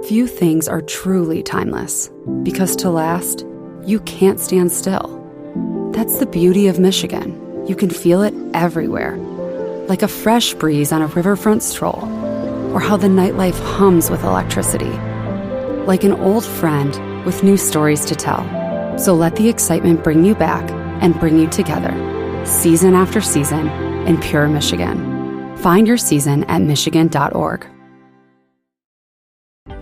Few things are truly timeless, because to last, you can't stand still. That's the beauty of Michigan. You can feel it everywhere, like a fresh breeze on a riverfront stroll, or how the nightlife hums with electricity, like an old friend with new stories to tell. So let the excitement bring you back and bring you together, season after season, in pure Michigan. Find your season at michigan.org.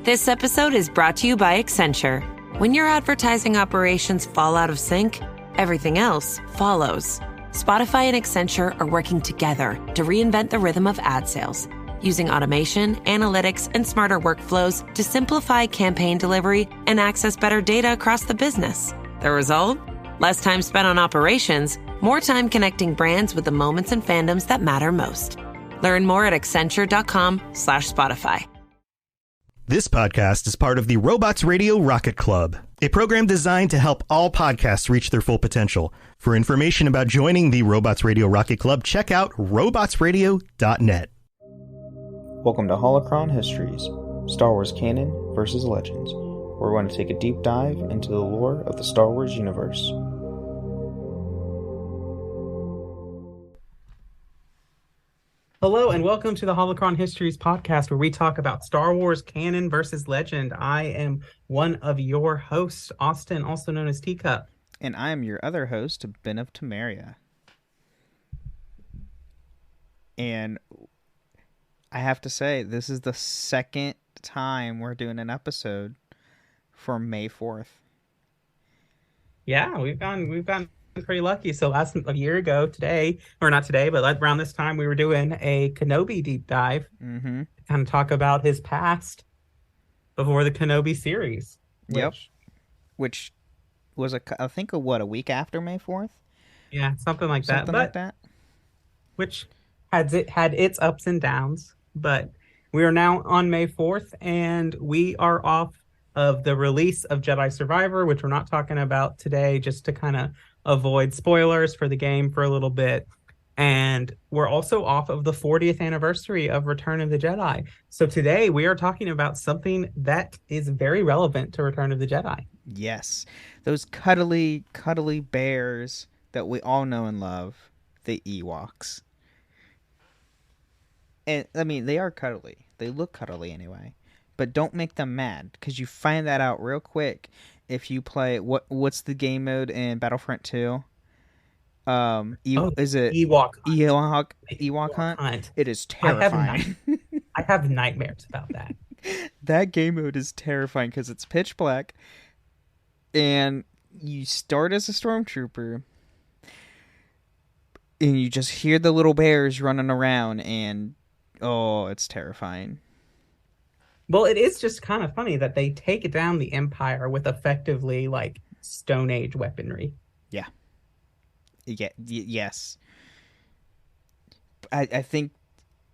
This episode is brought to you by Accenture. When your advertising operations fall out of sync, everything else follows. Spotify and Accenture are working together to reinvent the rhythm of ad sales, using automation, analytics, and smarter workflows to simplify campaign delivery and access better data across the business. The result? Less time spent on operations, more time connecting brands with the moments and fandoms that matter most. Learn more at accenture.com/Spotify. This podcast is part of the Robots Radio Rocket Club, a program designed to help all podcasts reach their full potential. For information about joining the Robots Radio Rocket Club, check out robotsradio.net. Welcome to Holocron Histories, Star Wars Canon versus Legends, where we're going to take a deep dive into the lore of the Star Wars universe. Hello and welcome to the Holocron Histories podcast, where we talk about Star Wars canon versus legend. I am one of your hosts, Austin, also known as Teacup. And I am your other host, Ben of Temeria. And I have to say, this is the second time we're doing an episode for May 4th. Yeah, we've gotten pretty lucky. So a year ago today, or not today, but around this time, we were doing a Kenobi deep dive, kind of talk about his past before the Kenobi series. Which was I think a week after May 4th? Yeah, something like that. Which had its ups and downs, but we are now on May 4th, and we are off of the release of Jedi Survivor, which we're not talking about today, just to kind of avoid spoilers for the game for a little bit. And we're also off of the 40th anniversary of Return of the Jedi. So today we are talking about something that is very relevant to Return of the Jedi. Yes. Those cuddly bears that we all know and love, the Ewoks. And I mean, they are cuddly. They look cuddly anyway. But don't make them mad, because you find that out real quick if you play what's the game mode in Battlefront 2? Is it Ewok Hunt? It is terrifying. I have nightmares about that. That game mode is terrifying because it's pitch black, and you start as a stormtrooper, and you just hear the little bears running around, and it's terrifying. Well, it is just kind of funny that they take down the Empire with effectively like Stone Age weaponry. Yeah. Yes. I think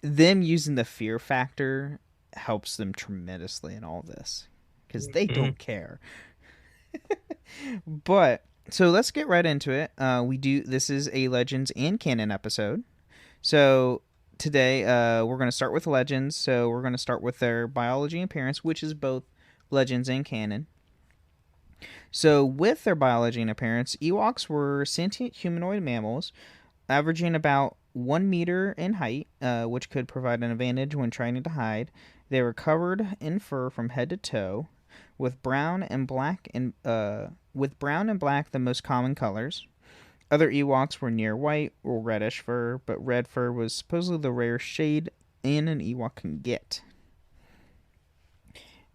them using the fear factor helps them tremendously in all this, because they don't care. But so let's get right into it. This is a Legends and Canon episode. So today, we're going to start with Legends, so we're going to start with their biology and appearance, which is both Legends and Canon. So, with their biology and appearance, Ewoks were sentient humanoid mammals, averaging about 1 meter in height, which could provide an advantage when trying to hide. They were covered in fur from head to toe, with brown and black the most common colors. Other Ewoks were near white or reddish fur, but red fur was supposedly the rarest shade an Ewok can get.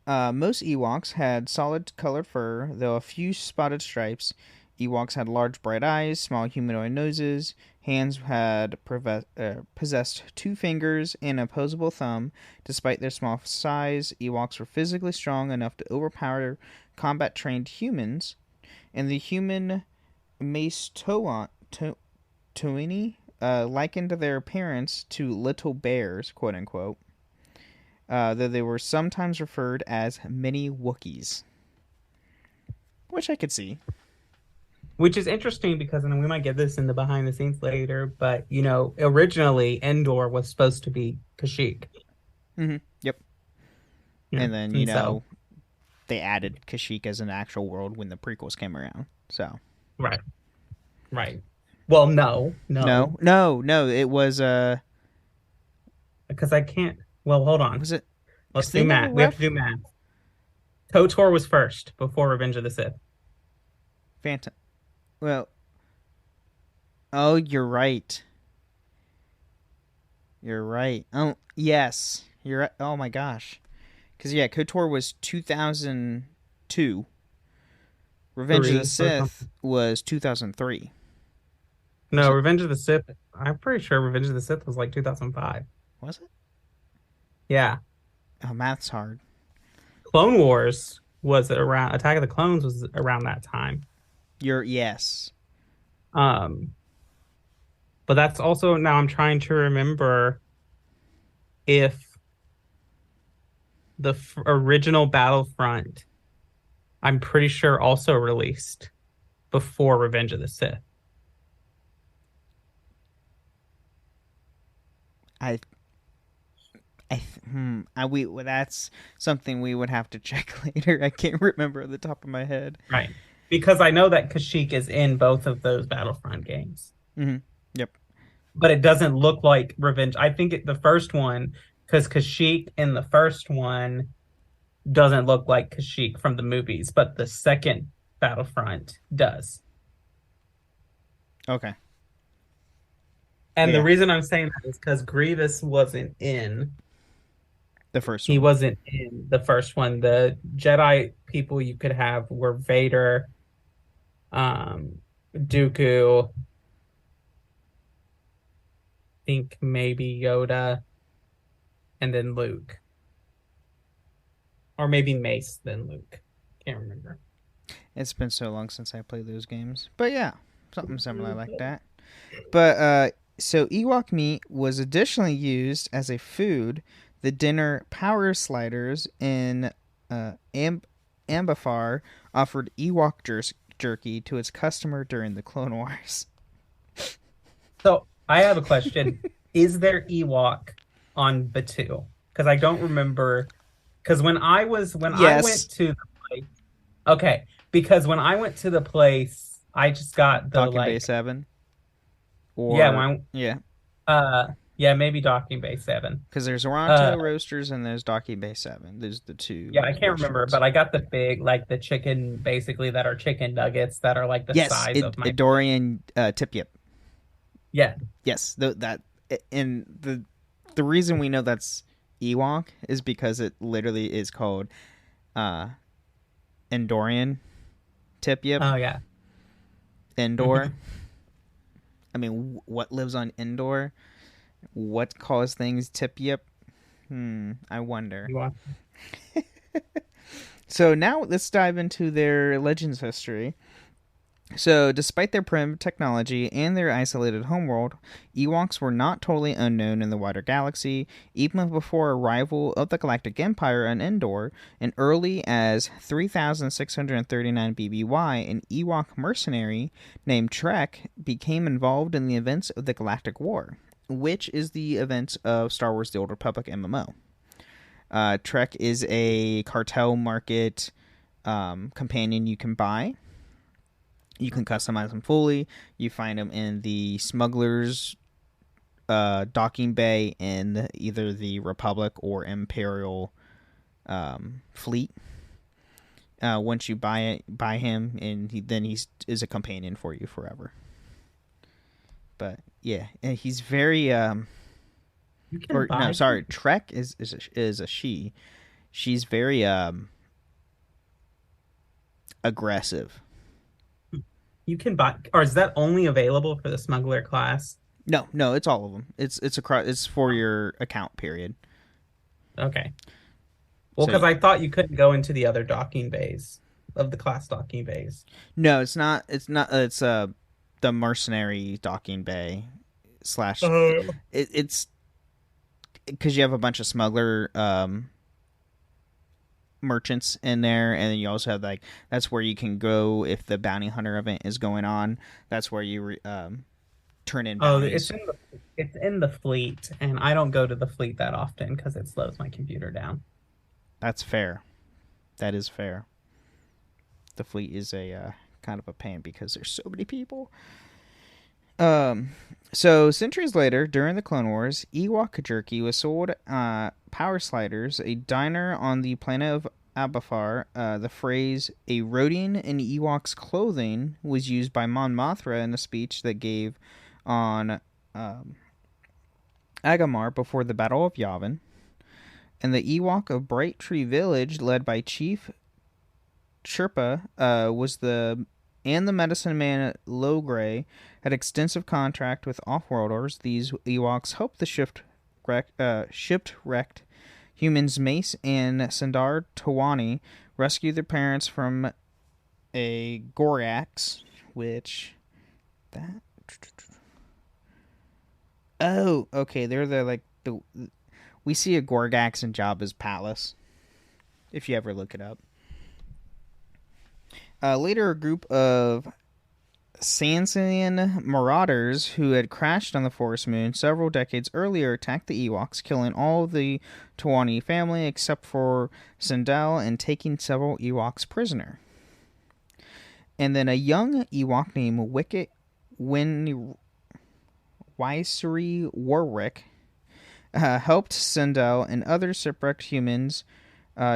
Most Ewoks had solid colored fur, though a few spotted stripes. Ewoks had large bright eyes, small humanoid noses, hands had possessed 2 fingers and an opposable thumb. Despite their small size, Ewoks were physically strong enough to overpower combat-trained humans, and the human Mace Toini likened their appearance to little bears, quote-unquote, though they were sometimes referred as mini Wookiees, which I could see. Which is interesting because, and we might get this in the behind the scenes later, but, originally Endor was supposed to be Kashyyyk. Mm-hmm. Yep. Yeah. And then, And so, they added Kashyyyk as an actual world when the prequels came around. So right, right. Well, no, no, it was because I can't. Well, hold on. was it? Let's Because they do never math. We have to do math. KOTOR was first before Revenge of the Sith. Phantom. Well, oh, you're right. You're right. Oh, yes, you're right. Oh my gosh. Because KOTOR was 2002. Revenge of the Or Sith something. was 2003. Was No, it? Revenge of the Sith. I'm pretty sure Revenge of the Sith was like 2005. Was it? Yeah. Oh, math's hard. Clone Wars was around. Attack of the Clones was around that time. Yes. Um, but that's also now I'm trying to remember if the original Battlefront, I'm pretty sure also released before Revenge of the Sith. I well, that's something we would have to check later. I can't remember at the top of my head. Right. Because I know that Kashyyyk is in both of those Battlefront games. Mm-hmm. Yep. But it doesn't look like Revenge. I think the first one, because Kashyyyk in the first one doesn't look like Kashyyyk from the movies, but the second Battlefront does. Okay. And the reason I'm saying that is because Grievous wasn't in the first He one. wasn't in the first one. The Jedi people you could have were Vader, Dooku, I think maybe Yoda, and then Luke. Or maybe Mace, then Luke. Can't remember. It's been so long since I played those games. But yeah, something similar like that. But so Ewok meat was additionally used as a food. The dinner power sliders in Ambafar offered Ewok jerky to its customer during the Clone Wars. So I have a question. Is there Ewok on Batuu? Because I don't remember. Because when I went to the place. Okay. Because when I went to the place, I just got the Docking Bay 7. Or yeah, maybe Docking Bay 7. Because there's Oronto Roasters and there's Docking Bay 7. There's the two. Yeah, I can't remember, but I got the big, like the chicken, basically that are chicken nuggets that are like the size of my Endorian tip yip. Yeah. Yes, and the reason we know that's Ewok is because it literally is called Endorian tip yip. Oh yeah. Endor. I mean, what lives on Endor? What calls things tip yip? I wonder. So now let's dive into their Legends history. So, despite their primitive technology and their isolated homeworld, Ewoks were not totally unknown in the wider galaxy, even before arrival of the Galactic Empire on Endor. And early as 3639 BBY, an Ewok mercenary named Trek became involved in the events of the Galactic War, which is the events of Star Wars The Old Republic MMO. Trek is a cartel market companion you can buy. You can customize them fully. You find them in the Smuggler's docking bay in either the Republic or Imperial fleet. Once you buy him, and then he is a companion for you forever. But yeah, and he's very Trek is a she. She's very aggressive. You can buy, or is that only available for the smuggler class? No, it's all of them. It's for your account period. Okay. Well, because I thought you couldn't go into the other docking bays of the class docking bays. No, it's not. It's the mercenary docking bay / it's because you have a bunch of smuggler merchants in there, and then you also have that's where you can go if the bounty hunter event is going on. That's where you turn in bounties. It's in the fleet, and I don't go to the fleet that often because it slows my computer down. That's fair. That is fair. The fleet is a kind of a pain because there's so many people. So centuries later, during the Clone Wars, Ewok jerky was sold Power Sliders, a diner on the planet of Abafar. The phrase "a Rodian in Ewok's clothing" was used by Mon Mothma in a speech that gave on Agamar before the Battle of Yavin. And the Ewok of Bright Tree Village, led by Chief Sherpa, the medicine man Logray had extensive contact with off-worlders. These Ewoks helped the shipwrecked humans Mace and Sundar Tawani rescue their parents from a Gorax, which that. Oh, okay. They're the we see a Gorgax in Jabba's palace, if you ever look it up. Later, a group of Sansian marauders who had crashed on the Forest Moon several decades earlier attacked the Ewoks, killing all of the Tawani family except for Sindel and taking several Ewoks prisoner. And then a young Ewok named Wicket Wisery Warwick helped Sindel and other shipwrecked humans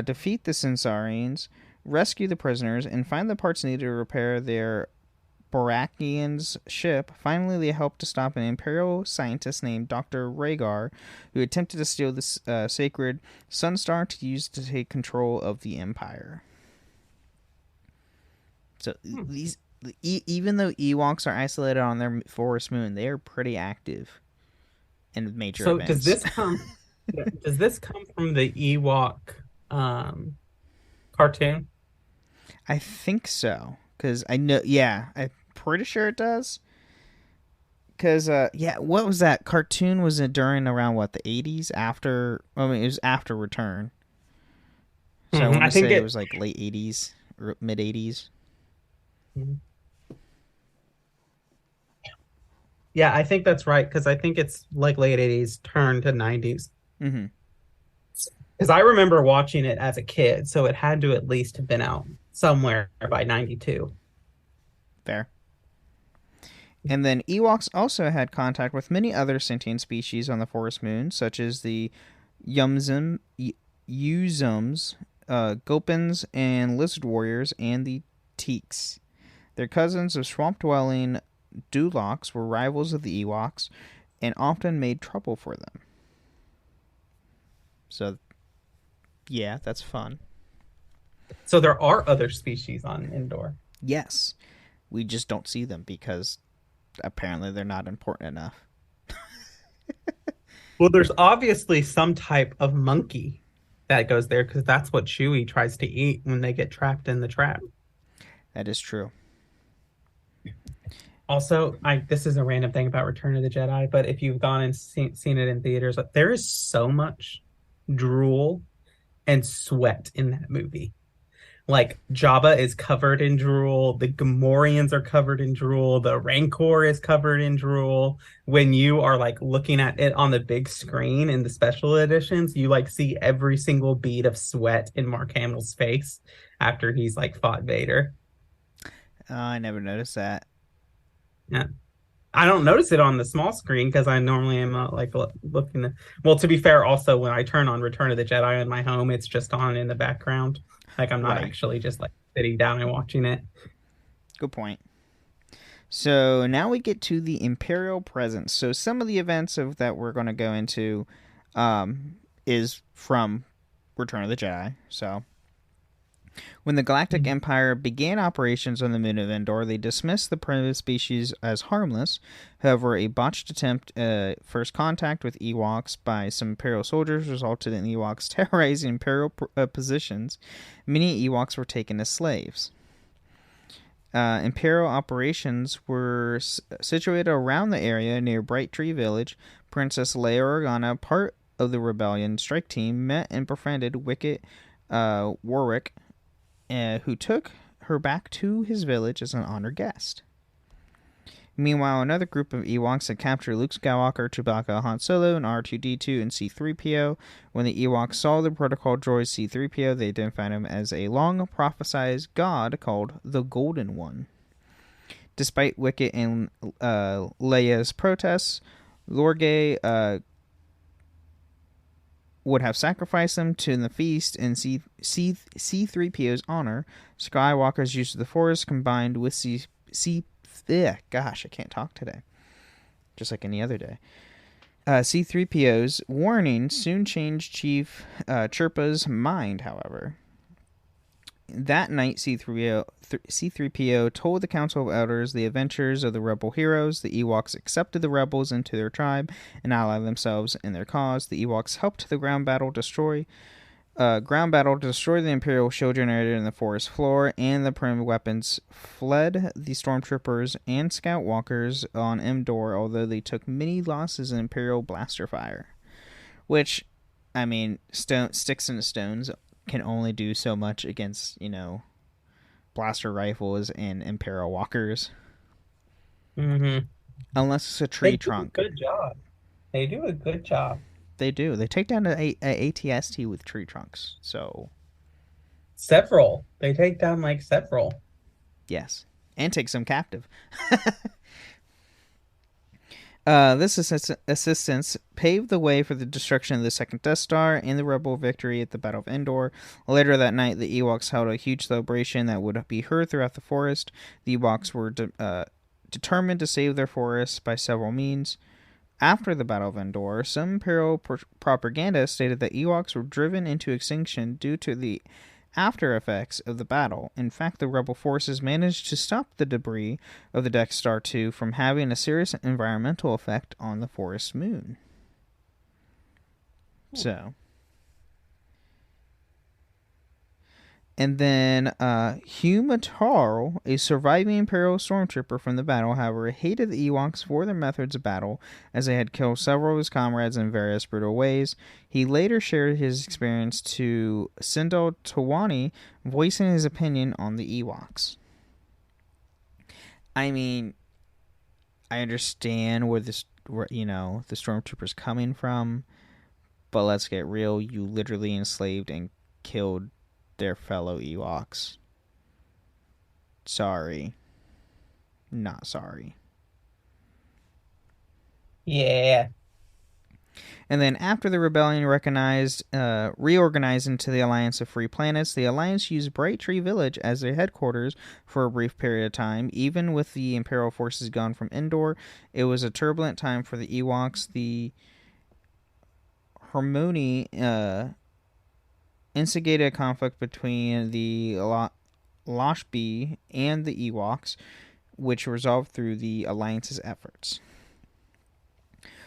defeat the Censarians, rescue the prisoners, and find the parts needed to repair their Barakian's ship. Finally, they helped to stop an Imperial scientist named Dr. Rhaegar, who attempted to steal the sacred Sunstar to use to take control of the Empire. So these, even though Ewoks are isolated on their forest moon, they are pretty active in major events. So does this come? Does this come from the Ewok cartoon? I think so, because I know. Yeah, I'm pretty sure it does. Because what was that cartoon? Was it during around the 80s? After, I mean, it was after Return. So I want to say it was like late 80s or mid 80s. Yeah, I think that's right, because I think it's like late 80s, turn to 90s. Mm-hmm. Because I remember watching it as a kid, so it had to at least have been out somewhere by 92. Fair. And then Ewoks also had contact with many other sentient species on the forest moon, such as the Yuzums, Gopins, and Lizard Warriors, and the Teeks. Their cousins of swamp-dwelling Duloks were rivals of the Ewoks and often made trouble for them. So, yeah, that's fun. So there are other species on Endor. Yes. We just don't see them because apparently they're not important enough. Well, there's obviously some type of monkey that goes there, because that's what Chewie tries to eat when they get trapped in the trap. That is true. Also, this is a random thing about Return of the Jedi, but if you've gone and seen it in theaters, there is so much drool and sweat in that movie. Like, Jabba is covered in drool, the Gamorreans are covered in drool, the Rancor is covered in drool. When you are looking at it on the big screen in the special editions, you see every single bead of sweat in Mark Hamill's face after he's fought Vader. Oh, I never noticed that. Yeah, I don't notice it on the small screen because I normally am looking. Well, to be fair, also when I turn on Return of the Jedi in my home, it's just on in the background. I'm not actually just sitting down and watching it. Good point. So now we get to the Imperial presence. So some of the events that we're going to go into is from Return of the Jedi. So when the Galactic Empire began operations on the moon of Endor, they dismissed the primitive species as harmless. However, a botched attempt first contact with Ewoks by some Imperial soldiers resulted in Ewoks terrorizing Imperial positions. Many Ewoks were taken as slaves. Imperial operations were situated around the area near Bright Tree Village. Princess Leia Organa, part of the rebellion strike team, met and befriended Wicket Warwick, who took her back to his village as an honored guest. Meanwhile, another group of Ewoks had captured Luke Skywalker, Chewbacca, Han Solo, and R2-D2 and C-3PO. When the Ewoks saw the protocol droid C-3PO, they identified him as a long-prophesized god called the Golden One. Despite Wicket and Leia's protests, Lorgay would have sacrificed them to the feast in C-3PO's honor. Skywalker's use of the Force combined with gosh, I can't talk today. Just like any other day. C-3PO's warning soon changed Chief Chirpa's mind, however. That night, C-3PO told the Council of Elders the adventures of the rebel heroes. The Ewoks accepted the rebels into their tribe and allied themselves in their cause. The Ewoks helped the ground battle destroy the Imperial shield generator in the forest floor, and the primitive weapons fled the stormtroopers and scout walkers on Endor, although they took many losses in Imperial blaster fire. Which, I mean, sticks and stones can only do so much against, blaster rifles and Imperial walkers. Mm-hmm. Unless it's a tree trunk. Good job. They do a good job. They do. They take down a ATST with tree trunks. So several. They take down several. Yes, and take some captive. This assistance paved the way for the destruction of the second Death Star and the Rebel victory at the Battle of Endor. Later that night, the Ewoks held a huge celebration that would be heard throughout the forest. The Ewoks were determined to save their forests by several means. After the Battle of Endor, some Imperial propaganda stated that Ewoks were driven into extinction due to the after effects of the battle. In fact, the rebel forces managed to stop the debris of the Death Star 2 from having a serious environmental effect on the forest moon. So. And then Hugh Matarl, a surviving Imperial stormtrooper from the battle, however, hated the Ewoks for their methods of battle, as they had killed several of his comrades in various brutal ways. He later shared his experience to Sindel Tawani, voicing his opinion on the Ewoks. I mean, I understand where the stormtrooper's coming from, but let's get real. You literally enslaved and killed their fellow Ewoks. Sorry. Not sorry. Yeah. And then after the rebellion reorganized into the Alliance of Free Planets, the Alliance used Bright Tree Village as their headquarters for a brief period of time. Even with the Imperial forces gone from Endor, it was a turbulent time for the Ewoks. The Harmony instigated a conflict between the Loshbi and the Ewoks, which resolved through the Alliance's efforts.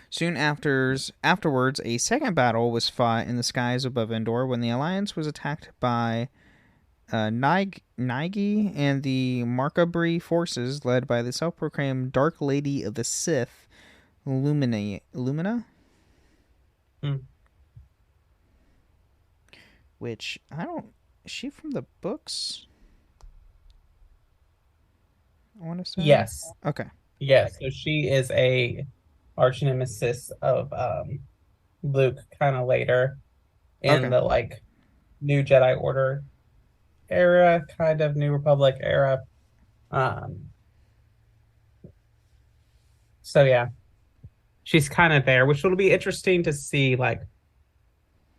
Soon afterwards, a second battle was fought in the skies above Endor when the Alliance was attacked by Nige and the Markabri forces led by the self-proclaimed Dark Lady of the Sith, Lumina? Which, is she from the books? I want to say. Yes. Okay. Yes, so she is a arch nemesis of Luke kind of later in the New Jedi Order era, kind of New Republic era. So yeah, she's kind of there, which will be interesting to see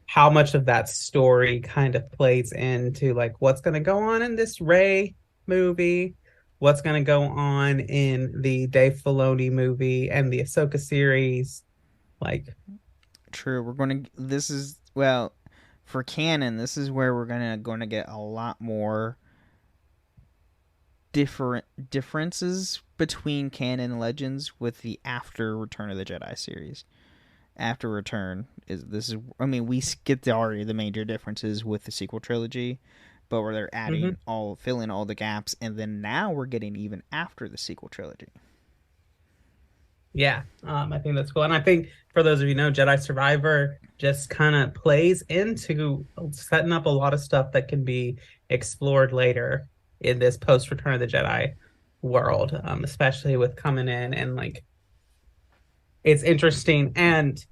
how much of that story kind of plays into what's going to go on in this Rey movie, what's going to go on in the Dave Filoni movie and the Ahsoka series. True. For canon, this is where we're going to get a lot more differences between canon and Legends with the after Return of the Jedi series. After Return we skipped already the major differences with the sequel trilogy, but where they're adding filling all the gaps, and then now we're getting even after the sequel trilogy. Yeah, I think that's cool. And I think for those of you who know, Jedi Survivor just kind of plays into setting up a lot of stuff that can be explored later in this post Return of the Jedi world, especially with coming in and like it's interesting. And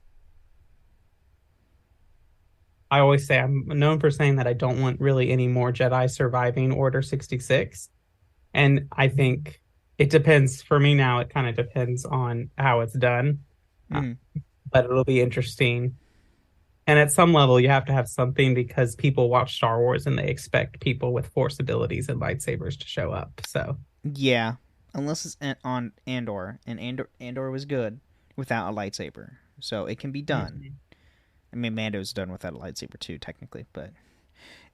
I always say I'm known for saying that I don't want really any more Jedi surviving Order 66. And I think it depends for me now. It kind of depends on how it's done, uh, Mm. but it'll be interesting. And at some level, you have to have something because people watch Star Wars and they expect people with Force abilities and lightsabers to show up. So Yeah, unless it's on Andor, and Andor was good without a lightsaber, so it can be done. Mhm. I mean, Mando's done without a lightsaber too, technically, but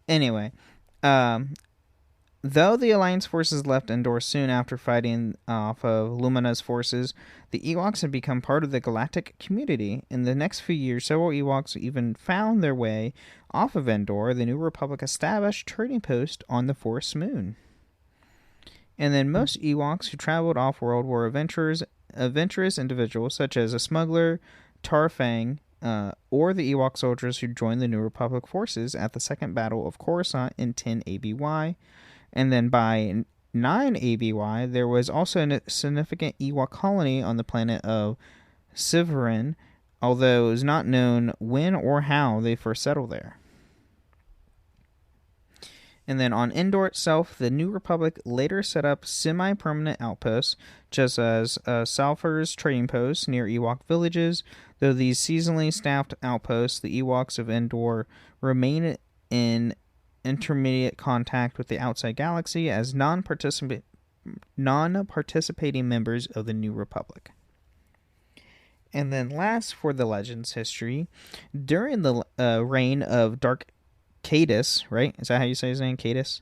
anyway, um, though the Alliance forces left Endor soon after fighting off of Lumina's forces, the Ewoks had become part of the galactic community. In the next few years, several Ewoks even found their way off of Endor. The New Republic established trading post on the Forest Moon. And then most Ewoks who traveled off-world were adventurous individuals such as a smuggler, Tarfang, or the Ewok soldiers who joined the New Republic forces at the Second Battle of Coruscant in 10 ABY. And then by 9 ABY, there was also a significant Ewok colony on the planet of Siverin, although it is not known when or how they first settled there. And then on Endor itself, the New Republic later set up semi-permanent outposts, just as Salfur's trading posts near Ewok villages. Though these seasonally staffed outposts, the Ewoks of Endor remain in intermediate contact with the outside galaxy as non-participating members of the New Republic. And then last for the Legends history, during the reign of Dark Cadus, right? Is that how you say his name? Cadus?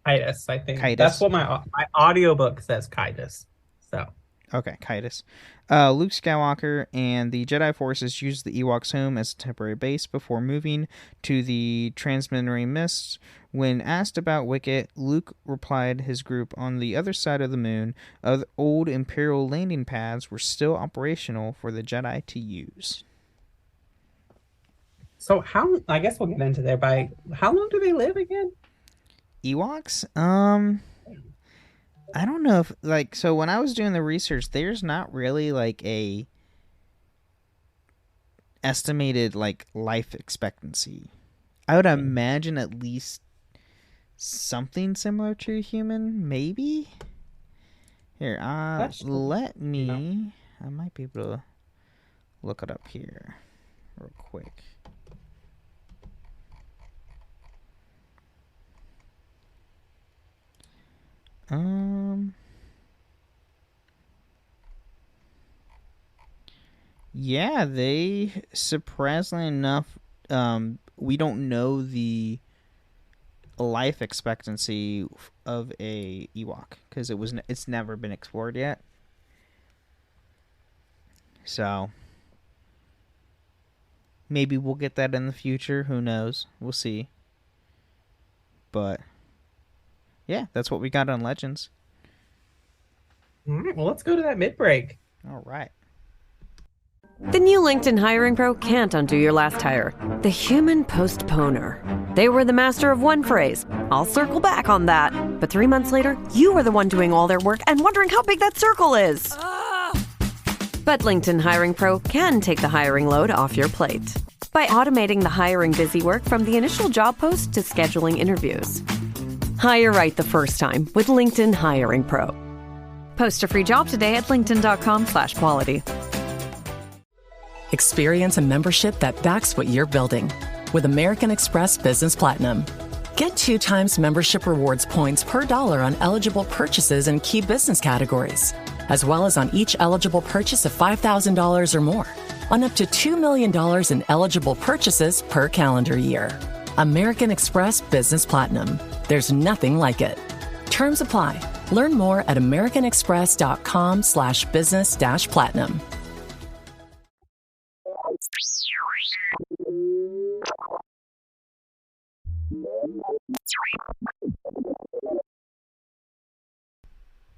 Kaitis, I think. Kaitis. That's what my audiobook says, Kaitis. So Okay, Kaitis. Luke Skywalker and the Jedi forces used the Ewoks' home as a temporary base before moving to the Transmembrane Mists. When asked about Wicket, Luke replied his group on the other side of the moon of old Imperial landing pads were still operational for the Jedi to use. So how, I guess we'll get into there by how long do they live again? Ewoks? I don't know if, like, so when I was doing the research, there's not really, like, a estimated, like, life expectancy. I would imagine at least something similar to a human, maybe? Here, let me, I might be able to look it up here real quick. Yeah, they surprisingly enough, we don't know the life expectancy of a Ewok because it's never been explored yet. So maybe we'll get that in the future. Who knows? We'll see. But yeah, that's what we got on Legends. All right, well, let's go to that mid-break. All right. The new LinkedIn Hiring Pro can't undo your last hire. The human postponer. They were the master of one phrase. I'll circle back on that. But 3 months later, you were the one doing all their work and wondering how big that circle is. But LinkedIn Hiring Pro can take the hiring load off your plate. By automating the hiring busy work from the initial job post to scheduling interviews. Hire right the first time with LinkedIn Hiring Pro. Post a free job today at linkedin.com/quality. Experience a membership that backs what you're building with American Express Business Platinum. Get 2 times membership rewards points per dollar on eligible purchases in key business categories, as well as on each eligible purchase of $5,000 or more, on up to $2 million in eligible purchases per calendar year. American Express Business Platinum. There's nothing like it. Terms apply. Learn more at americanexpress.com/business-platinum.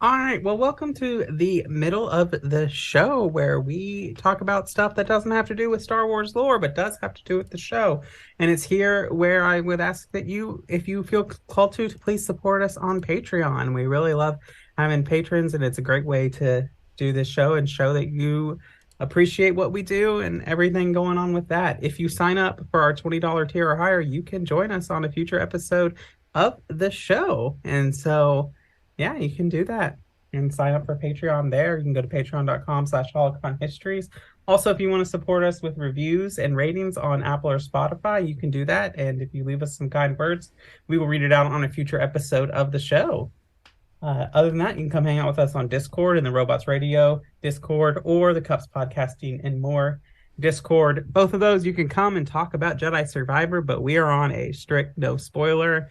All right, well, welcome to the middle of the show where we talk about stuff that doesn't have to do with Star Wars lore, but does have to do with the show. And it's here where I would ask that you, if you feel called to please support us on Patreon. We really love having patrons, and it's a great way to do this show and show that you appreciate what we do and everything going on with that. If you sign up for our $20 tier or higher, you can join us on a future episode of the show. And so, yeah, you can do that and sign up for Patreon there. You can go to patreon.com/holocronhistories. Also, if you want to support us with reviews and ratings on Apple or Spotify, you can do that. And if you leave us some kind words, we will read it out on a future episode of the show. Other than that, you can come hang out with us on Discord in the Robots Radio Discord or the Cups Podcasting and More Discord. Both of those, you can come and talk about Jedi Survivor, but we are on a strict no spoiler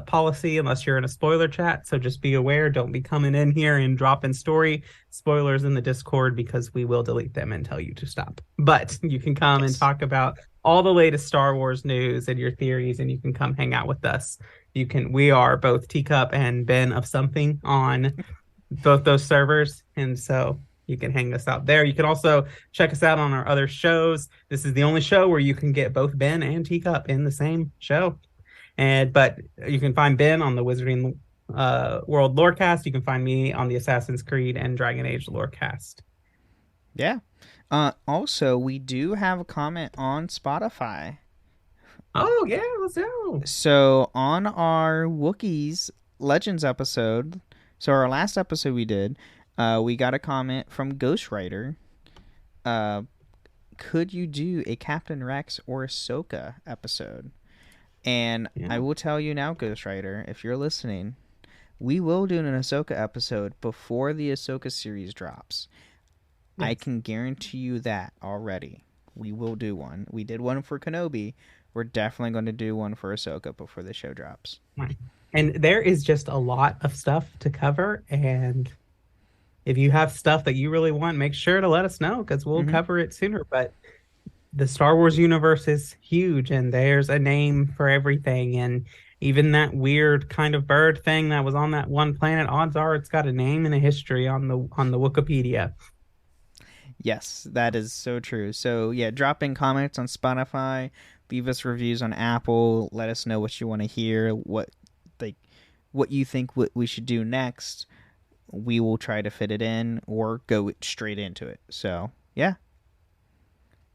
policy unless you're in a spoiler chat. So just be aware, don't be coming in here and dropping story spoilers in the Discord because we will delete them and tell you to stop. But you can come and talk about all the latest Star Wars news and your theories, and you can come hang out with us. We are both Teacup and Ben of Something on both those servers, and so you can hang us out there. You can also check us out on our other shows. This is the only show where you can get both Ben and Teacup in the same show. But you can find Ben on the Wizarding World Lorecast. You can find me on the Assassin's Creed and Dragon Age Lorecast. Yeah. Also, we do have a comment on Spotify. Oh, yeah, let's go. So on our Wookiees Legends episode, so our last episode we did, we got a comment from Ghostwriter. Could you do a Captain Rex or Ahsoka episode? And I will tell you now, Ghostwriter, if you're listening, we will do an Ahsoka episode before the Ahsoka series drops. Yes. I can guarantee you that already. We will do one. We did one for Kenobi. We're definitely going to do one for Ahsoka before the show drops. Right. And there is just a lot of stuff to cover. And if you have stuff that you really want, make sure to let us know because we'll cover it sooner. But the Star Wars universe is huge, and there's a name for everything. And even that weird kind of bird thing that was on that one planet, odds are it's got a name and a history on the Wikipedia. Yes, that is so true. So yeah, drop in comments on Spotify, leave us reviews on Apple, let us know what you want to hear, what you think we should do next. We will try to fit it in or go straight into it. So yeah.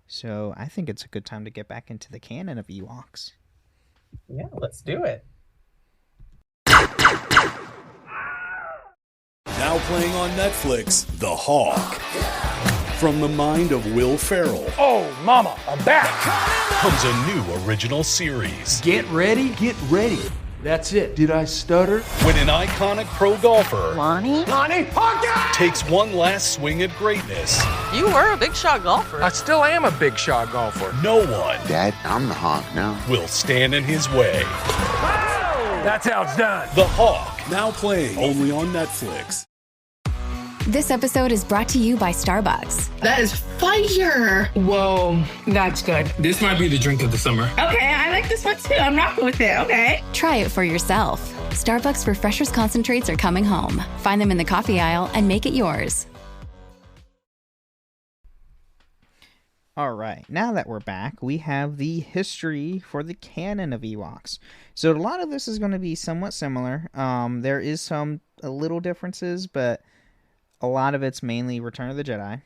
So I think it's a good time to get back into the canon of Ewoks. Yeah, let's do it. Now playing on Netflix, The Hawk. From the mind of Will Ferrell. Oh, mama, I'm back! Comes a new original series. Get ready, get ready. That's it. Did I stutter? When an iconic pro golfer... Lonnie, Hawkeye! ...takes one last swing at greatness. You were a big shot golfer. I still am a big shot golfer. No one... Dad, I'm the Hawk now. ...will stand in his way. Oh! That's how it's done. The Hawk. Now playing only on Netflix. This episode is brought to you by Starbucks. That is fire. Whoa, that's good. This might be the drink of the summer. Okay, I like this one too. I'm rocking with it. Okay. Try it for yourself. Starbucks Refreshers Concentrates are coming home. Find them in the coffee aisle and make it yours. All right, now that we're back, we have the history for the canon of Ewoks. So a lot of this is going to be somewhat similar. There is some little differences, but a lot of it's mainly Return of the Jedi.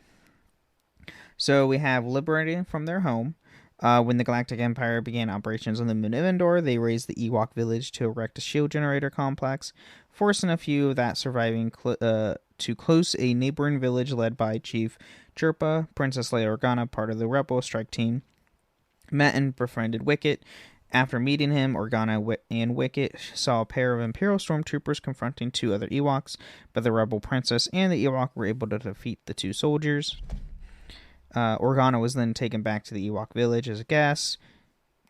So we have liberating from their home. When the Galactic Empire began operations on the moon of Endor, they raised the Ewok village to erect a shield generator complex, forcing a few of that surviving to close a neighboring village led by Chief Chirpa. Princess Leia Organa, part of the Rebel strike team, met and befriended Wicket. After meeting him, Organa and Wicket saw a pair of Imperial stormtroopers confronting two other Ewoks, but the Rebel princess and the Ewok were able to defeat the two soldiers. Organa was then taken back to the Ewok village as a guest.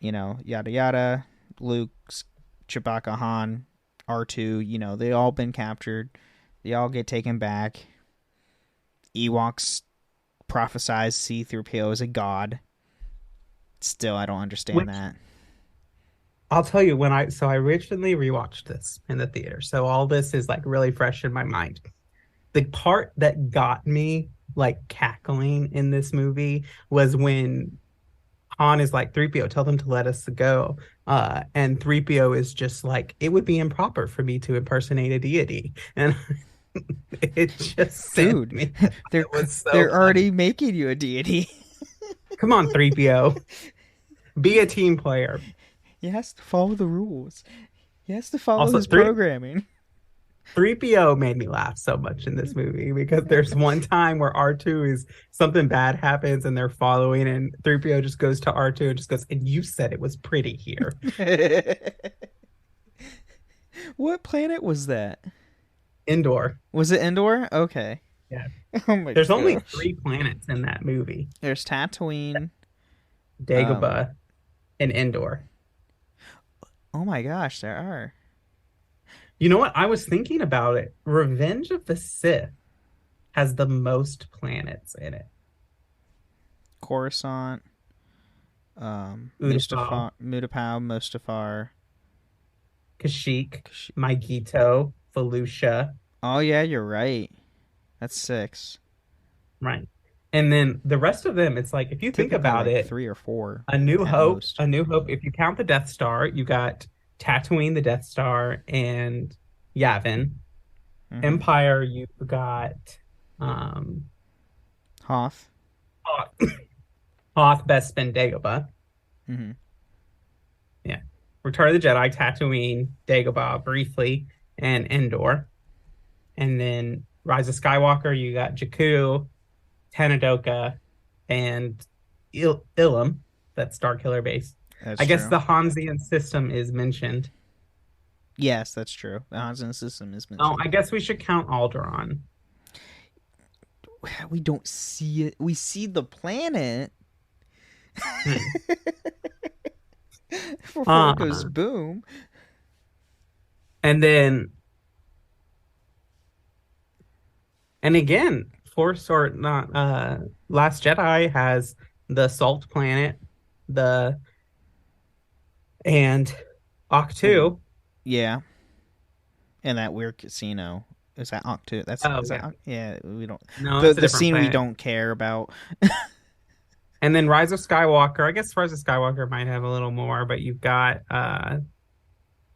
Yada yada. Luke, Chewbacca, Han, R2, they all been captured. They all get taken back. Ewoks prophesize C-3PO as a god. Still, I don't understand that. I'll tell you I originally rewatched this in the theater. So all this is like really fresh in my mind. The part that got me like cackling in this movie was when Han is like 3PO, tell them to let us go. And 3PO is just like, it would be improper for me to impersonate a deity. And it just sent me. They're It was so they're funny. already making you a deity. Come on, 3PO. Be a team player. He has to follow the rules. He has to follow Also, his programming. 3PO made me laugh so much in this movie because there's one time where R2 is something bad happens and they're following, and 3PO just goes to R2 and just goes, and you said it was pretty here. What planet was that? Endor. Was it Endor? Okay. Yeah. Oh my There's only gosh. 3 planets in that movie. There's Tatooine, Dagobah, and Endor. Oh my gosh, there are. You know what? I was thinking about it. Revenge of the Sith has the most planets in it. Coruscant, Utapau, Mustafar, Kashyyyk, Megiddo, Felucia. Oh yeah, you're right. That's 6. Right. And then the rest of them, it's like, if you think about like it, 3 or 4. A New Hope, most. A New Hope, if you count the Death Star, you got Tatooine, the Death Star, and Yavin. Mm-hmm. Empire, you've got Hoth, Bespin, Dagobah. Mm-hmm. Yeah. Return of the Jedi, Tatooine, Dagobah, briefly, and Endor. And then Rise of Skywalker, you got Jakku, Tanadoka, and Ilum. That's Starkiller Base. That's I guess true. the Hansian system is mentioned. Yes, that's true. The Hansian system is mentioned. Oh, I guess we should count Alderaan. We don't see it. We see the planet. Before it goes boom. And then, and again, Force or not, Last Jedi has the Salt Planet, and Octu. Yeah. And that weird casino. Is that Octu? Yeah, we don't. No, the scene planet. We don't care about. And then Rise of Skywalker. I guess Rise of Skywalker might have a little more, but you've got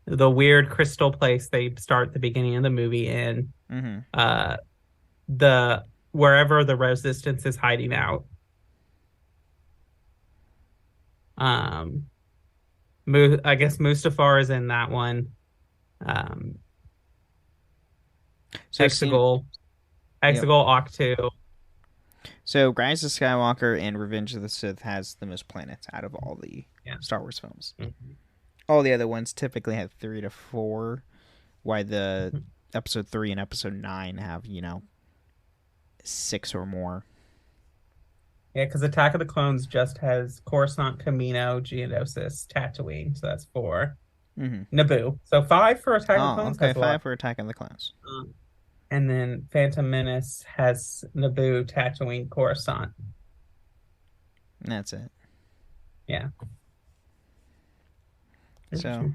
the weird crystal place they start the beginning of the movie in. Mm-hmm. The wherever the Resistance is hiding out. I guess Mustafar is in that one. Exegol, Octu. So Rise of Skywalker and Revenge of the Sith has the most planets out of all the Star Wars films. Mm-hmm. All the other ones typically have 3 to 4, while the Episode 3 and Episode 9 have, 6 or more. Yeah, because Attack of the Clones just has Coruscant, Camino, Geonosis, Tatooine, so that's 4. Mm-hmm. Naboo, so 5 for Attack of the Clones. Okay, 5 for Attack of the Clones. And then Phantom Menace has Naboo, Tatooine, Coruscant. And that's it. Yeah. So,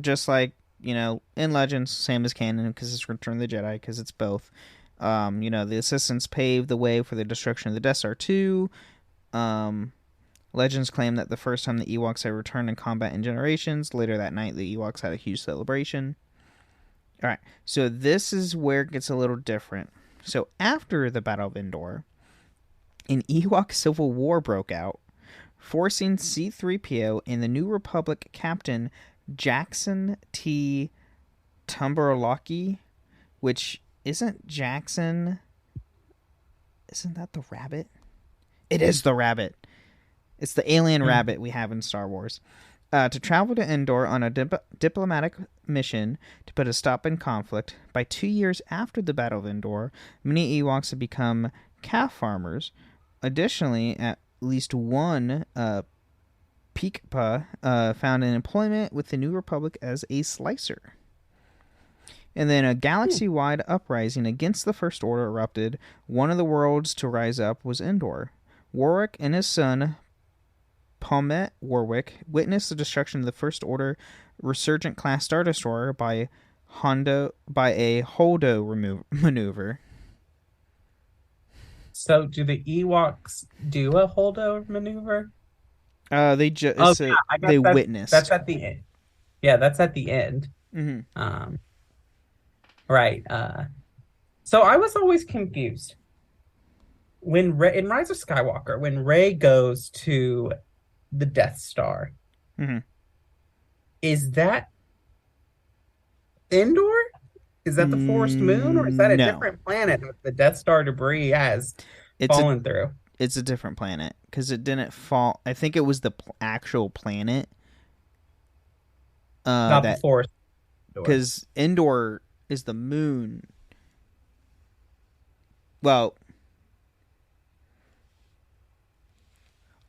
just like, in Legends, same as canon, because it's Return of the Jedi, because it's both. The Assistants paved the way for the destruction of the Death Star 2. Legends claim that the first time the Ewoks had returned in combat in generations. Later that night, the Ewoks had a huge celebration. All right, so this is where it gets a little different. So after the Battle of Endor, an Ewok civil war broke out, forcing C-3PO and the New Republic captain Jackson T. Tumberlocki, which isn't Jackson... Isn't that the rabbit? It is the rabbit. It's the alien rabbit we have in Star Wars. To travel to Endor on a diplomatic mission to put a stop in conflict. By 2 years after the Battle of Endor, many Ewoks have become calf farmers. Additionally, at least one Peekpa found an employment with the New Republic as a slicer. And then a galaxy-wide uprising against the First Order erupted. One of the worlds to rise up was Endor. Warwick and his son Palmet Warwick witnessed the destruction of the First Order Resurgent class Star Destroyer by a Holdo maneuver. So, do the Ewoks do a holdover maneuver? They just they witnessed. That's at the end. Yeah, that's at the end. Mm-hmm. Right. So I was always confused when in Rise of Skywalker, when Rey goes to the Death Star. Mm-hmm. Is that Endor? Is that the Forest Moon, or is that a different planet that the Death Star debris has fallen through? It's a different planet because it didn't fall. I think it was the actual planet. Not the Forest. Because Endor is the moon. Well,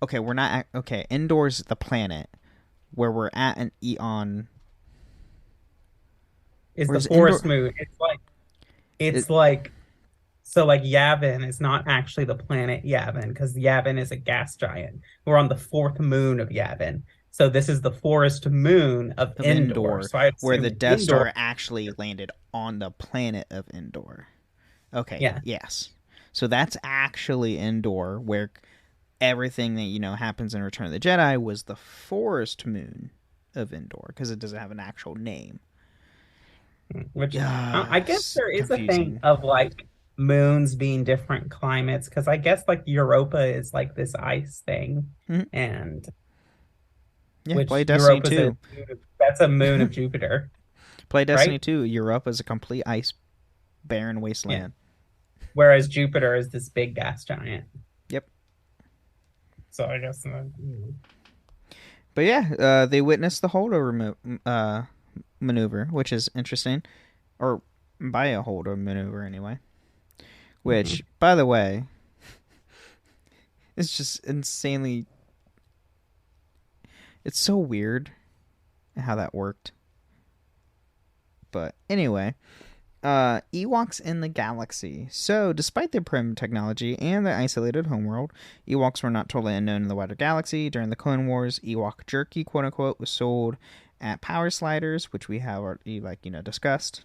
okay, we're not. Okay, Endor's the planet where we're at an eon. Is the Forest Moon? It's like so like Yavin is not actually the planet Yavin because Yavin is a gas giant. We're on the fourth moon of Yavin. So this is the Forest Moon of Endor. So where the Death Star actually landed on the planet of Endor. Okay. Yeah. Yes. So that's actually Endor, where everything that happens in Return of the Jedi was the Forest Moon of Endor, because it doesn't have an actual name. Which I guess there is confusing. A thing of like moons being different climates, because I guess like Europa is like this ice thing, and play Destiny 2. That's a moon of Jupiter. Play Destiny 2. Europa is a complete ice barren wasteland. Yeah. Whereas Jupiter is this big gas giant. Yep. So I guess. But yeah, they witnessed the holdover maneuver, which is interesting, or by a holdover maneuver anyway. Which, by the way, is just insanely. It's so weird how that worked. But anyway, Ewoks in the galaxy. So, despite their prim technology and their isolated homeworld, Ewoks were not totally unknown in the wider galaxy. During the Clone Wars, Ewok jerky, quote-unquote, was sold at Power Sliders, which we have already, discussed.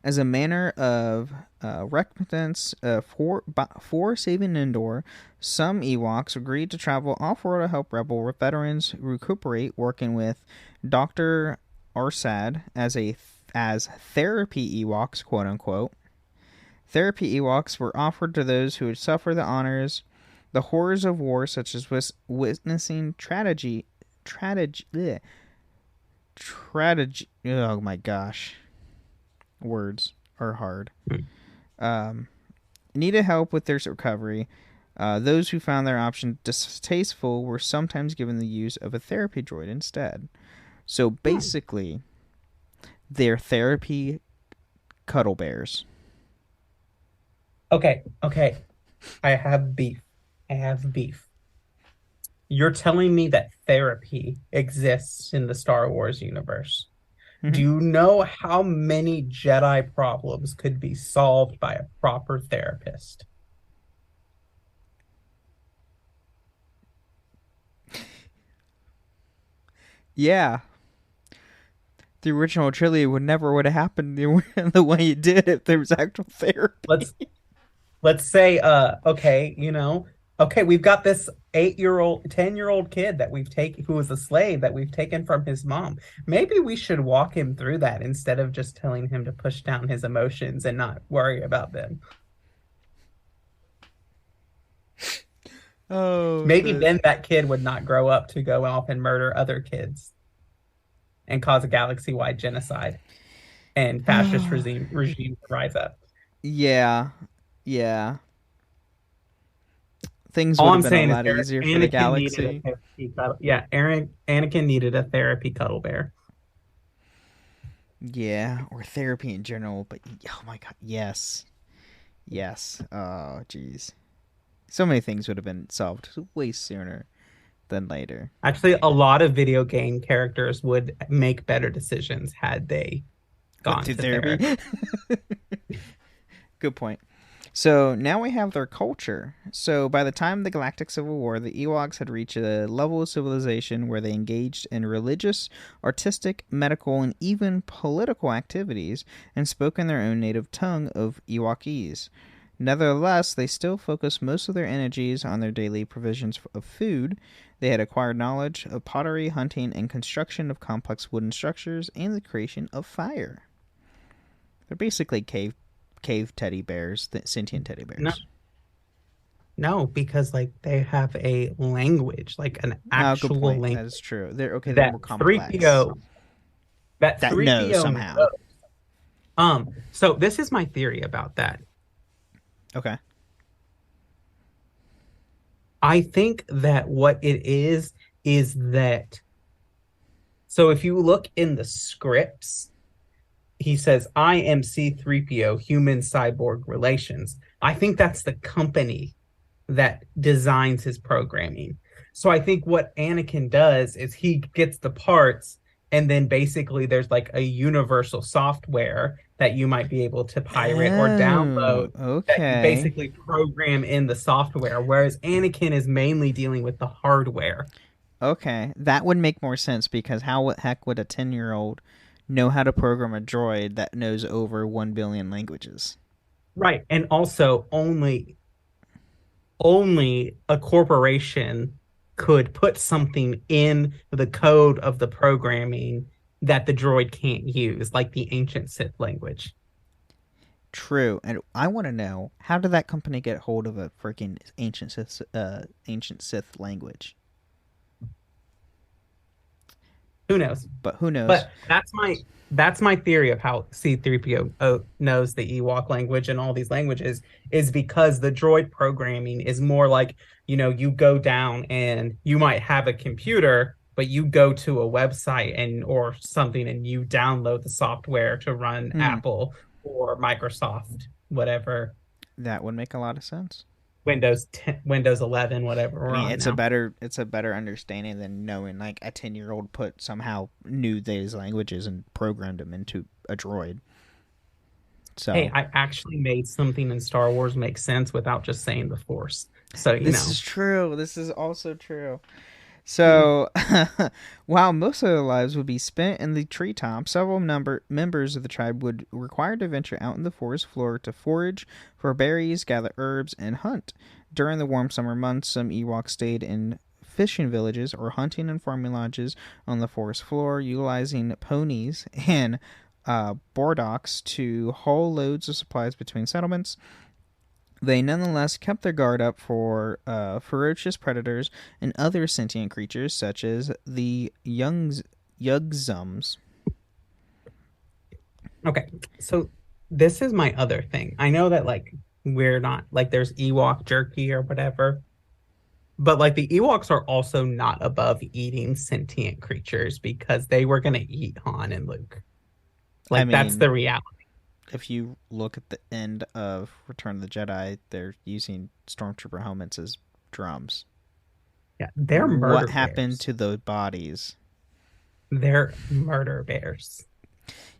As a manner of recompense for saving Endor, some Ewoks agreed to travel off-world to help Rebel veterans recuperate, working with Dr. Arsad as therapy Ewoks, quote-unquote. Therapy Ewoks were offered to those who would suffer the horrors of war, such as witnessing tragedy. Oh my gosh. Words are hard. Needed help with their recovery. Those who found their option distasteful were sometimes given the use of a therapy droid instead. So basically, they're therapy cuddle bears. Okay. I have beef. You're telling me that therapy exists in the Star Wars universe. Mm-hmm. Do you know how many Jedi problems could be solved by a proper therapist? Yeah. The original trilogy would have happened the way it did if there was actual therapy. Let's say, okay, we've got this 10-year-old kid that who was a slave that we've taken from his mom. Maybe we should walk him through that instead of just telling him to push down his emotions and not worry about them. Oh, maybe then that kid would not grow up to go off and murder other kids and cause a galaxy-wide genocide and fascist regime to rise up. Yeah. Things would have been a lot easier for the galaxy. Anakin needed a therapy cuddle bear. Yeah, or therapy in general, but oh my god, yes. Oh, jeez. So many things would have been solved way sooner than later. Actually, a lot of video game characters would make better decisions had they gone to therapy. Good point. So now we have their culture. So by the time of the Galactic Civil War, the Ewoks had reached a level of civilization where they engaged in religious, artistic, medical, and even political activities and spoke in their own native tongue of Ewokese. Nevertheless, they still focused most of their energies on their daily provisions of food. They had acquired knowledge of pottery, hunting, and construction of complex wooden structures, and the creation of fire. They're basically cave teddy bears, sentient teddy bears. No, because like they have a language, like an actual good point. language. That is true. They're more complex. 3PO, that 3PO knows somehow. Knows. So this is my theory about that. Okay. I think that what it is that. So if you look in the scripts, he says, I am C-3PO, human cyborg relations. I think that's the company that designs his programming. So I think what Anakin does is he gets the parts, and then basically there's like a universal software that you might be able to pirate or download that you basically program in the software, whereas Anakin is mainly dealing with the hardware. Okay, that would make more sense, because how the heck would a 10-year-old know how to program a droid that knows over 1 billion languages? Right, and also only a corporation could put something in the code of the programming that the droid can't use, like the ancient Sith language. True, and I want to know, how did that company get hold of a freaking ancient Sith language? Who knows? But who knows? But that's my theory of how C-3PO knows the Ewok language and all these languages, is because the droid programming is more like, you go down and you might have a computer, but you go to a website or something and you download the software to run Apple or Microsoft, whatever. That would make a lot of sense. Windows 10, Windows 11, whatever. It's a better understanding than knowing like a 10-year-old somehow knew these languages and programmed them into a droid. So hey, I actually made something in Star Wars make sense without just saying the Force. So this is true. This is also true. So, while most of their lives would be spent in the treetops, several members of the tribe would require to venture out in the forest floor to forage for berries, gather herbs, and hunt. During the warm summer months, some Ewoks stayed in fishing villages or hunting and farming lodges on the forest floor, utilizing ponies and bordocks to haul loads of supplies between settlements. They nonetheless kept their guard up for ferocious predators and other sentient creatures, such as the Yugzums. Okay, so this is my other thing. I know that, like, we're not, like, there's Ewok jerky or whatever, but, like, the Ewoks are also not above eating sentient creatures because they were going to eat Han and Luke. Like, that's the reality. If you look at the end of Return of the Jedi, they're using stormtrooper helmets as drums. Yeah, they're murder bears. What happened to those bodies? They're murder bears.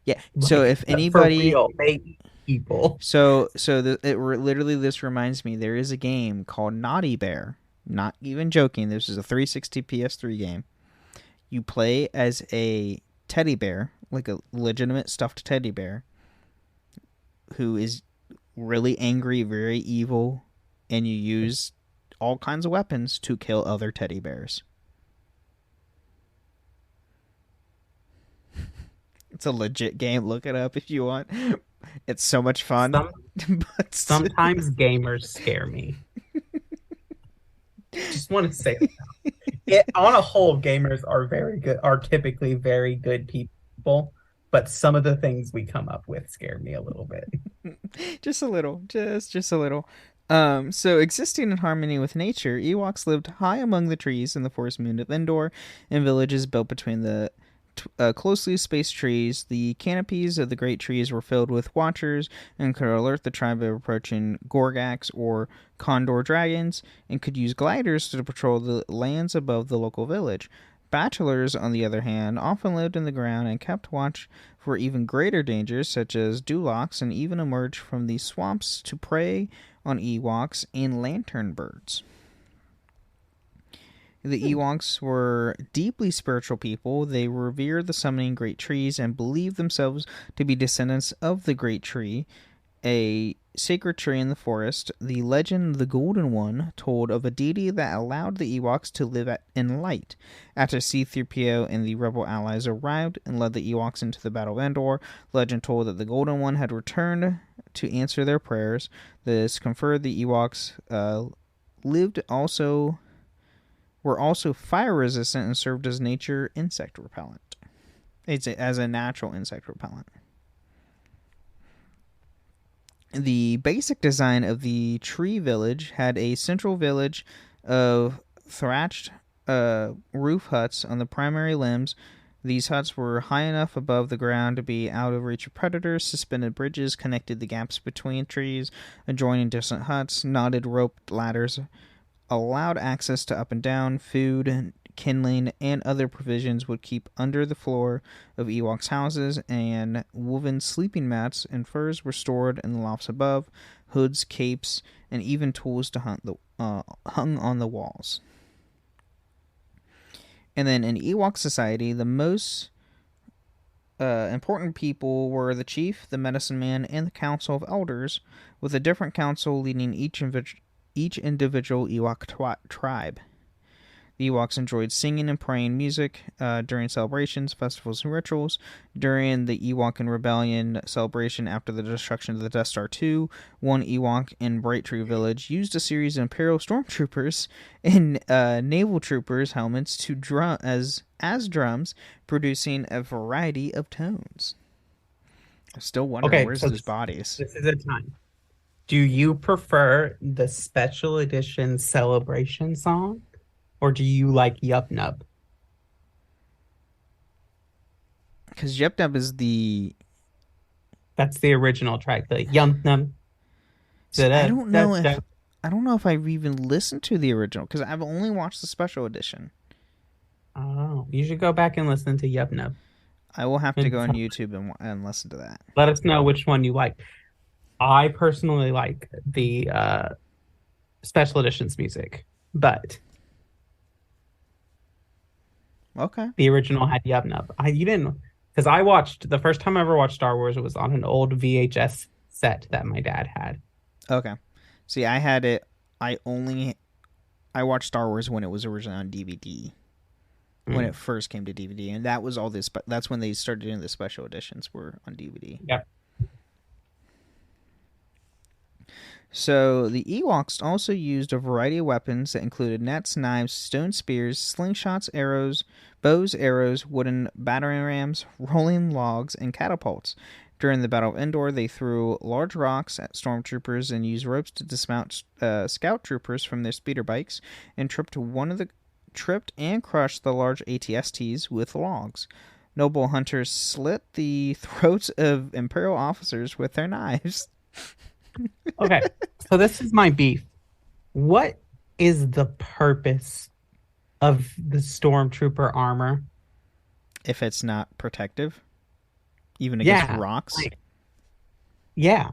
Yeah. So if anybody, for real, they eat people. Literally, this reminds me. There is a game called Naughty Bear. Not even joking. This is a 360 PS3 game. You play as a teddy bear, like a legitimate stuffed teddy bear, who is really angry, very evil, and you use all kinds of weapons to kill other teddy bears. It's a legit game. Look it up if you want. It's so much fun. Sometimes gamers scare me. Just want to say that. On a whole, gamers are typically very good people. But some of the things we come up with scare me a little bit. Just a little. Just a little. So, existing in harmony with nature, Ewoks lived high among the trees in the forest moon of Endor, in villages built between the closely spaced trees. The canopies of the great trees were filled with watchers and could alert the tribe of approaching Gorgaks or Condor dragons, and could use gliders to patrol the lands above the local village. Bachelors, on the other hand, often lived in the ground and kept watch for even greater dangers, such as duloks, and even emerged from the swamps to prey on Ewoks and lantern birds. The Ewoks were deeply spiritual people. They revered the summoning great trees and believed themselves to be descendants of the great tree, a sacred tree in the forest. The legend of the Golden One told of a deity that allowed the Ewoks to live in light. After C-3PO and the rebel allies arrived and led the Ewoks into the Battle of Endor, legend told that the Golden One had returned to answer their prayers. This conferred the Ewoks were also fire resistant and served as nature insect repellent. As a natural insect repellent. The basic design of the tree village had a central village of thatched roof huts on the primary limbs. These huts were high enough above the ground to be out of reach of predators. Suspended bridges connected the gaps between trees, adjoining distant huts. Knotted rope ladders allowed access to up and down. Food, kindling, and other provisions would keep under the floor of Ewoks' houses, and woven sleeping mats and furs were stored in the lofts above. Hoods, capes, and even tools to hunt hung on the walls. And then in Ewok society, the most important people were the chief, the medicine man, and the council of elders, with a different council leading each individual Ewok tribe. The Ewoks enjoyed singing and praying music during celebrations, festivals, and rituals. During the Ewok and Rebellion celebration after the destruction of the Death Star 2, one Ewok in Bright Tree Village used a series of Imperial stormtroopers in naval troopers' helmets to as drums, producing a variety of tones. I still wonder where's those bodies. This is a time. Do you prefer the special edition celebration song, or do you like Yup Nub? Because Yup Nub is that's the original track, the Yup Nub. I don't know if I've even listened to the original, because I've only watched the special edition. Oh, you should go back and listen to Yup Nub. I will have to go on YouTube and listen to that. Let us know which one you like. I personally like the special editions music, but okay, the original had Yup Nub. You didn't, because I watched the first time I ever watched Star Wars. It was on an old VHS set that my dad had. Okay, see, I had it. I watched Star Wars when it was originally on DVD. When it first came to DVD, and that was all this. But that's when they started doing the special editions were on DVD. Yep. So the Ewoks also used a variety of weapons that included nets, knives, stone spears, slingshots, arrows, bows, arrows, wooden battering rams, rolling logs, and catapults. During the Battle of Endor, they threw large rocks at stormtroopers and used ropes to dismount scout troopers from their speeder bikes, and tripped and crushed the large AT-STs with logs. Noble hunters slit the throats of Imperial officers with their knives. Okay, so this is my beef. What is the purpose of the stormtrooper armor? If it's not protective, even against rocks. Yeah,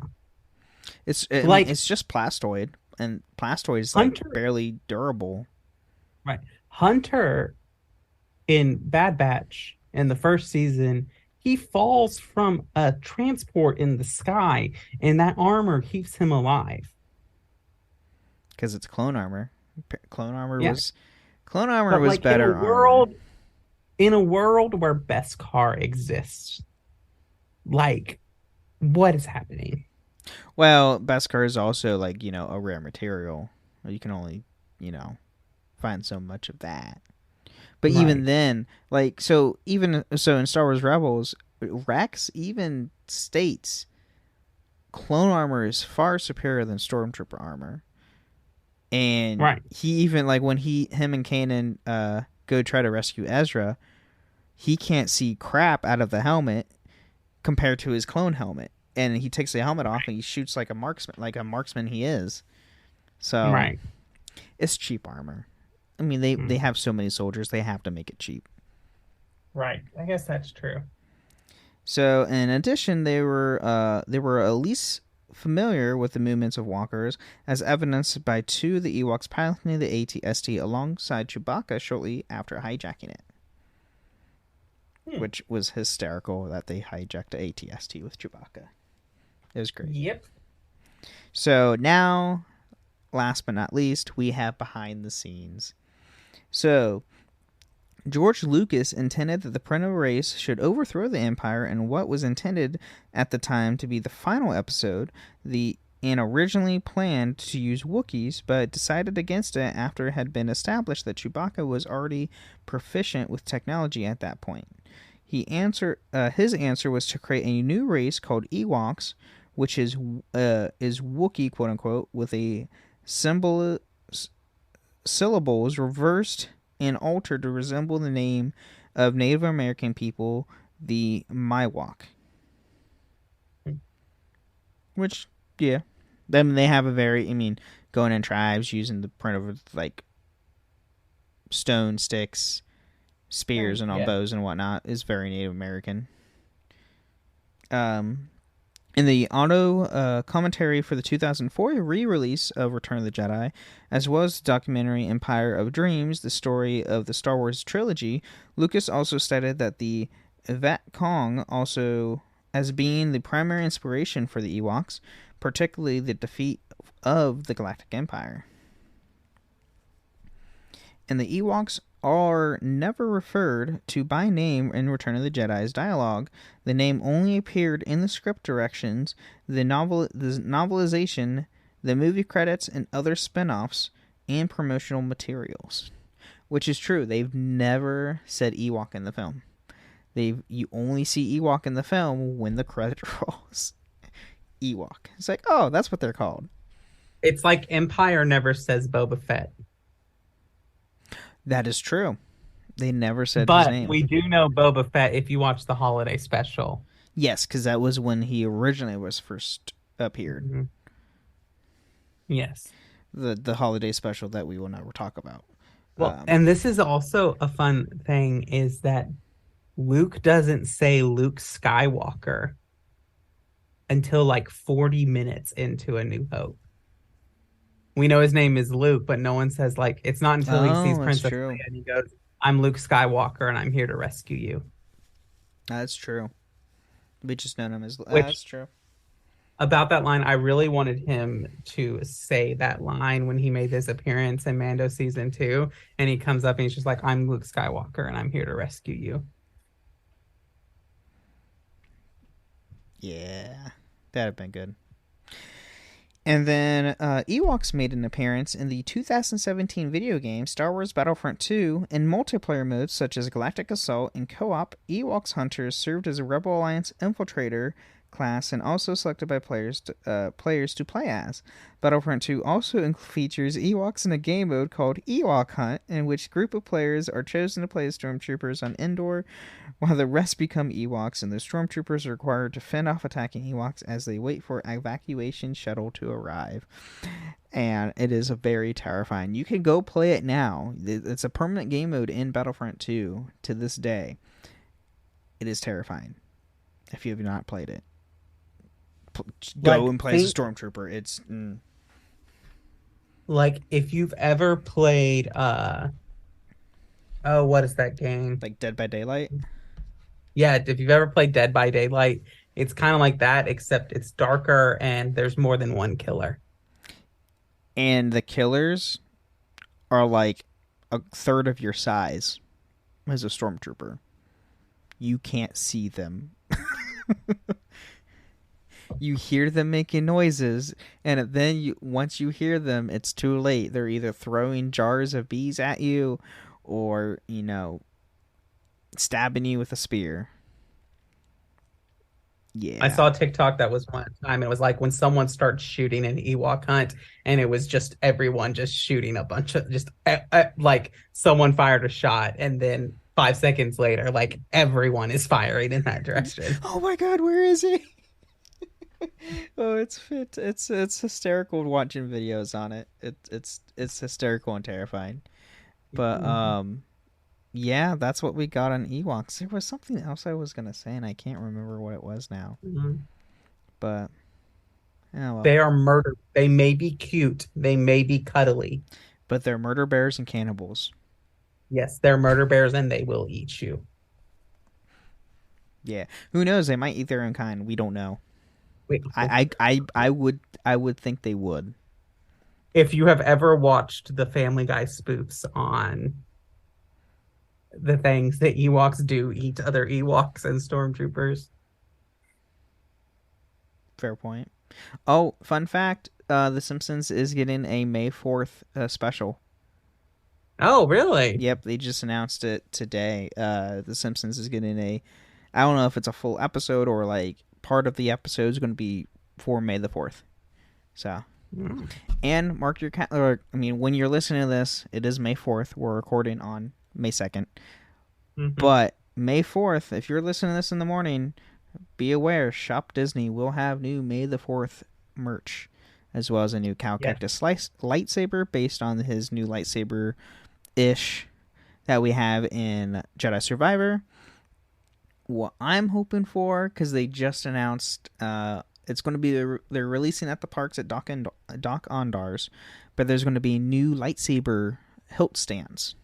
it's just plastoid, and plastoid is barely durable. Right, Hunter in Bad Batch in the first season, he falls from a transport in the sky, and that armor keeps him alive. Because it's clone armor. Clone armor was like, better. In a world where Beskar exists, like, what is happening? Well, Beskar is also a rare material. You can only find so much of that. But even then, in Star Wars Rebels, Rex even states clone armor is far superior than stormtrooper armor. And he even, when him and Kanan go try to rescue Ezra, he can't see crap out of the helmet compared to his clone helmet. And he takes the helmet off and he shoots like a marksman he is. So it's cheap armor. I mean, they have so many soldiers, they have to make it cheap. Right. I guess that's true. So, in addition, there were at least familiar with the movements of walkers, as evidenced by two of the Ewoks piloting the AT-ST alongside Chewbacca shortly after hijacking it. Which was hysterical that they hijacked the AT-ST with Chewbacca. It was great. Yep. So now, last but not least, we have behind the scenes. So, George Lucas intended that the Parental race should overthrow the Empire in what was intended at the time to be the final episode, and originally planned to use Wookiees, but decided against it after it had been established that Chewbacca was already proficient with technology at that point. His answer was to create a new race called Ewoks, which is Wookiee, quote unquote, with a syllables reversed and altered to resemble the name of Native American people, the Miwok. Which, yeah. Then they have a very, going in tribes using the print of, like, stone sticks, spears, and bows and whatnot is very Native American. In the auto commentary for the 2004 re-release of Return of the Jedi, as well as the documentary Empire of Dreams, the story of the Star Wars trilogy, Lucas also stated that the Vat Kong also as being the primary inspiration for the Ewoks, particularly the defeat of the Galactic Empire. And the Ewoks are never referred to by name in Return of the Jedi's dialogue. The name only appeared in the script directions, the novelization, the movie credits, and other spin-offs and promotional materials. Which is true. They've never said Ewok in the film. You only see Ewok in the film when the credit rolls. Ewok. It's like, oh, that's what they're called. It's like Empire never says Boba Fett. That is true. They never said his name. But we do know Boba Fett if you watch the holiday special. Yes, because that was when he originally was first appeared. Mm-hmm. Yes. The holiday special that we will never talk about. Well, and this is also a fun thing, is that Luke doesn't say Luke Skywalker until like 40 minutes into A New Hope. We know his name is Luke, but no one says, like, it's not until he sees Princess Leia and he goes, I'm Luke Skywalker and I'm here to rescue you. That's true. We just know him as... that's true. About that line, I really wanted him to say that line when he made his appearance in Mando Season 2, and he comes up and he's just like, I'm Luke Skywalker and I'm here to rescue you. Yeah, that'd have been good. And then Ewoks made an appearance in the 2017 video game Star Wars Battlefront 2 in multiplayer modes such as Galactic Assault and Co-op. Ewoks Hunters served as a Rebel Alliance infiltrator class and also selected by players to play as. Battlefront 2 also features Ewoks in a game mode called Ewok Hunt, in which a group of players are chosen to play as stormtroopers on Endor, while the rest become Ewoks, and the stormtroopers are required to fend off attacking Ewoks as they wait for evacuation shuttle to arrive. And it is very terrifying. You can go play it now. It's a permanent game mode in Battlefront 2 to this day. It is terrifying if you have not played it. Go and play as a stormtrooper. It's like if you've ever played what is that game? Like Dead by Daylight? Yeah, if you've ever played Dead by Daylight, it's kind of like that, except it's darker and there's more than one killer. And the killers are like a third of your size as a stormtrooper. You can't see them. You hear them making noises, and then once you hear them, it's too late. They're either throwing jars of bees at you or, stabbing you with a spear. Yeah. I saw a TikTok that was one time. It was like when someone starts shooting an Ewok hunt, and it was just everyone just shooting a bunch of like someone fired a shot, and then 5 seconds later, like everyone is firing in that direction. Oh my God, where is he? Oh, it's hysterical watching videos on it. It's hysterical and terrifying. But yeah, that's what we got on Ewoks. There was something else I was gonna say, and I can't remember what it was now. Mm-hmm. But Oh, well. They are murder. They may be cute. They may be cuddly. But they're murder bears and cannibals. Yes, they're murder bears and they will eat you. Yeah. Who knows? They might eat their own kind. We don't know. Wait, I would think they would. if you have ever watched the Family Guy spoofs on the things that Ewoks do eat other Ewoks and stormtroopers. Fair point. Oh, fun fact, The Simpsons is getting a May 4th special. Oh, really? Yep, they just announced it today. The Simpsons is getting I don't know if it's a full episode or like part of the episode is going to be for May the 4th. So, and mark your calendar. I mean, when you're listening to this, it is May 4th. We're recording on May 2nd. Mm-hmm. But May 4th, if you're listening to this in the morning, be aware, Shop Disney will have new May the 4th merch, as well as a new Cow Cactus lightsaber based on his new lightsaber-ish that we have in Jedi Survivor. What I'm hoping for, because they just announced it's going to be they're releasing at the parks at Doc Ondars, but there's going to be new lightsaber hilt stands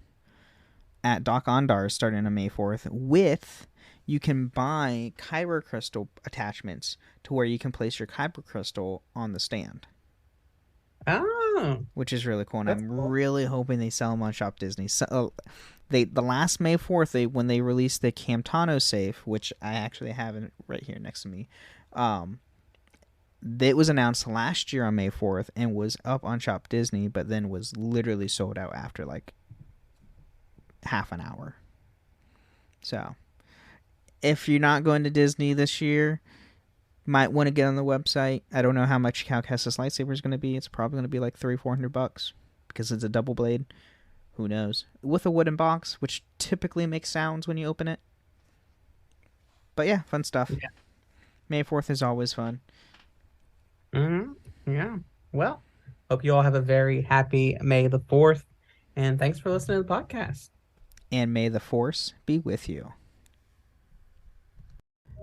at Doc Ondars starting on May 4th with... You can buy kyber crystal attachments to where you can place your kyber crystal on the stand. Oh. Which is really cool. And I'm really hoping they sell them on Shop Disney. So, the last May 4th, when they released the Camtano safe, which I actually have right here next to me, it was announced last year on May 4th and was up on Shop Disney, but then was literally sold out after like half an hour. So... If you're not going to Disney this year, might want to get on the website. I don't know how much Cal Kestis lightsaber is going to be. It's probably going to be like $300-$400 because it's a double blade. Who knows? With a wooden box, which typically makes sounds when you open it. But yeah, fun stuff. Yeah. May 4th is always fun. Mm-hmm. Yeah. Well, hope you all have a very happy May the 4th. And thanks for listening to the podcast. And may the Force be with you.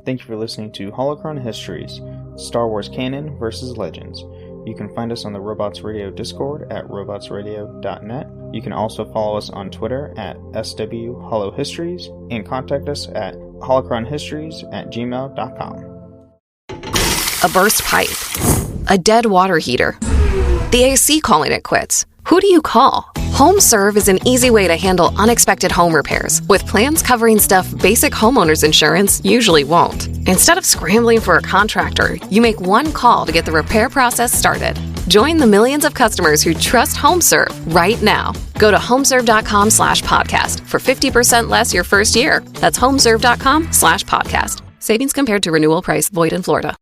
Thank you for listening to Holocron Histories, Star Wars Canon versus Legends. You can find us on the Robots Radio Discord at robotsradio.net. You can also follow us on Twitter at SWHoloHistories and contact us at holocronhistories@gmail.com. A burst pipe. A dead water heater. The AC calling it quits. Who do you call? HomeServe is an easy way to handle unexpected home repairs with plans covering stuff basic homeowners insurance usually won't. Instead of scrambling for a contractor, you make one call to get the repair process started. Join the millions of customers who trust HomeServe right now. Go to homeserve.com/podcast for 50% less your first year. That's homeserve.com/podcast. Savings compared to renewal price void in Florida.